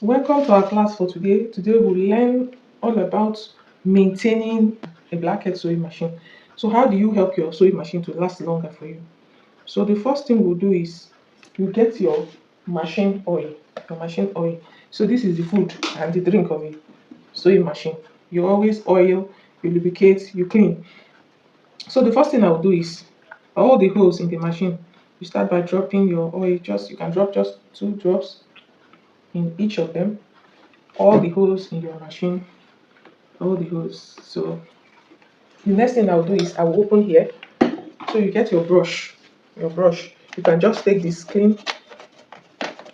Welcome to our class for today. Today we'll learn all about maintaining a blackhead sewing machine. So how do you help your sewing machine to last longer for you? So the first thing we'll do is you get your machine oil. So this is the food and the drink of a sewing machine. You always oil, you lubricate, you clean. So the first thing I'll do is all the holes in the machine. You start by dropping your oil. You can drop just 2 drops in each of them. All the holes in your machine, all the holes. So the next thing I'll do is I will open here. So you get your brush. You can just take this clean.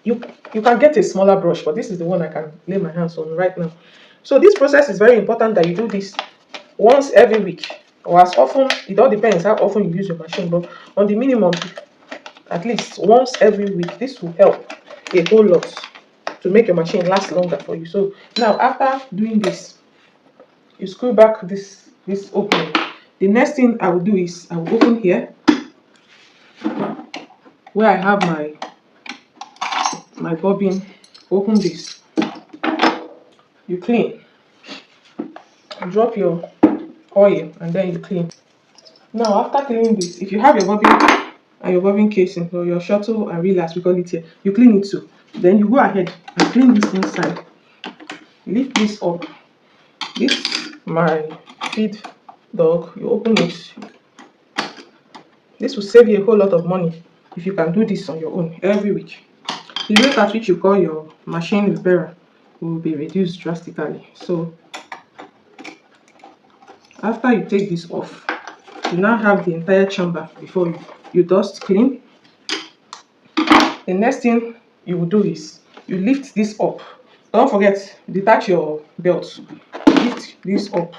You can get a smaller brush, but this is the one I can lay my hands on right now. So this process is very important that you do this once every week or as often. It all depends how often you use your machine, but on the minimum, at least once every week. This will help a whole lot to make your machine last longer for you. So now after doing this, you screw back this opening. The next thing I will do is I will open here where I have my bobbin. Open this. You clean. Drop your oil and then you clean. Now after cleaning this, if you have your bobbin and your bobbin casing or your shuttle and reel as we call it here, you clean it too. Then you go ahead and clean this inside. Lift this up. This my feed dog. You open it. This will save you a whole lot of money if you can do this on your own every week. The rate at which you call your machine repairer will be reduced drastically. So after you take this off, you now have the entire chamber before you dust clean. The next thing you will do is you lift this up. Don't forget, detach your belt. Lift this up.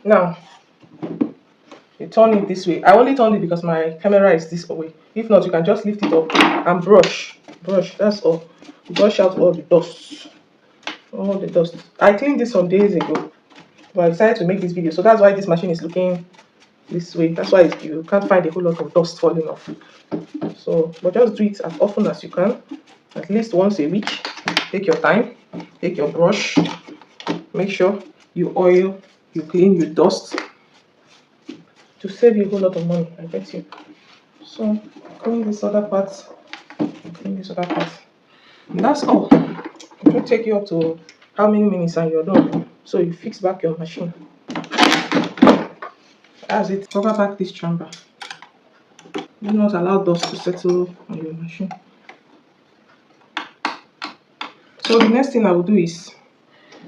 Now you turn it this way. I only turn it because my camera is this way. If not, you can just lift it up and brush. That's all. Brush out all the dust. I cleaned this some days ago, but I decided to make this video. So that's why this machine is looking this way. That's why you can't find a whole lot of dust falling off. So, but just do it as often as you can, at least once a week. Take your time. Take your brush. Make sure you oil, you clean, you dust, to save you a whole lot of money, I bet you. So clean this other part, and that's all. It will take you up to how many minutes and you're done. So you fix back your machine. That's it. Cover back this chamber. Do not allow dust to settle on your machine. So the next thing I will do is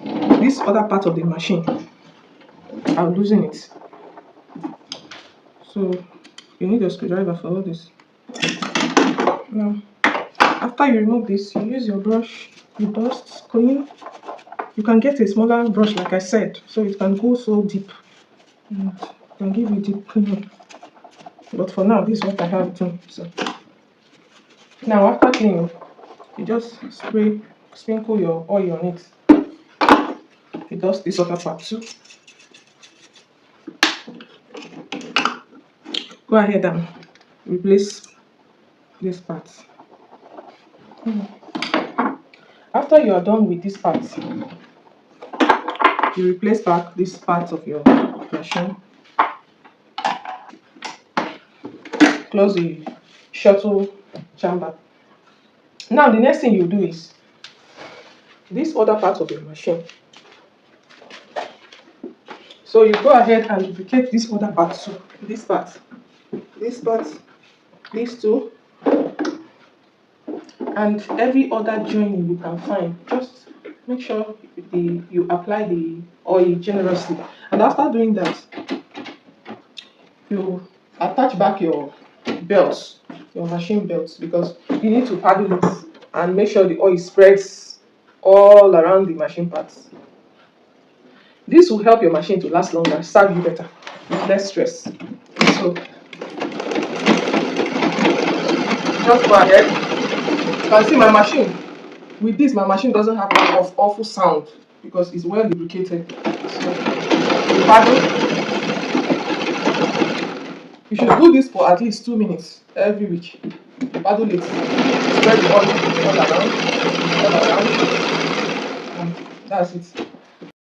this other part of the machine, I'll loosen it. So you need a screwdriver for all this. Now after you remove this, you use your brush, you dust, clean. You can get a smaller brush like I said, so it can go so deep and can give you deep cleaning. But for now, this is what I have done. So now after cleaning, you just sprinkle your oil on it. You dust this other part too. Go ahead and replace this part. After you are done with this part, you replace back this part of your machine. Close the shuttle chamber. Now the next thing you do is this other part of your machine. So you go ahead and lubricate this other part too. This part, these two, and every other joining you can find. Just make sure you apply the oil generously. And after doing that, you attach back your belts, your machine belts, because you need to paddle it and make sure the oil spreads all around the machine parts. This will help your machine to last longer, serve you better, with less stress. So just go ahead. You can see my machine. With this, my machine doesn't have that awful sound because it's well lubricated. So you paddle, You should do this for at least 2 minutes every week. Paddle it, spread the oil all around, and that's it.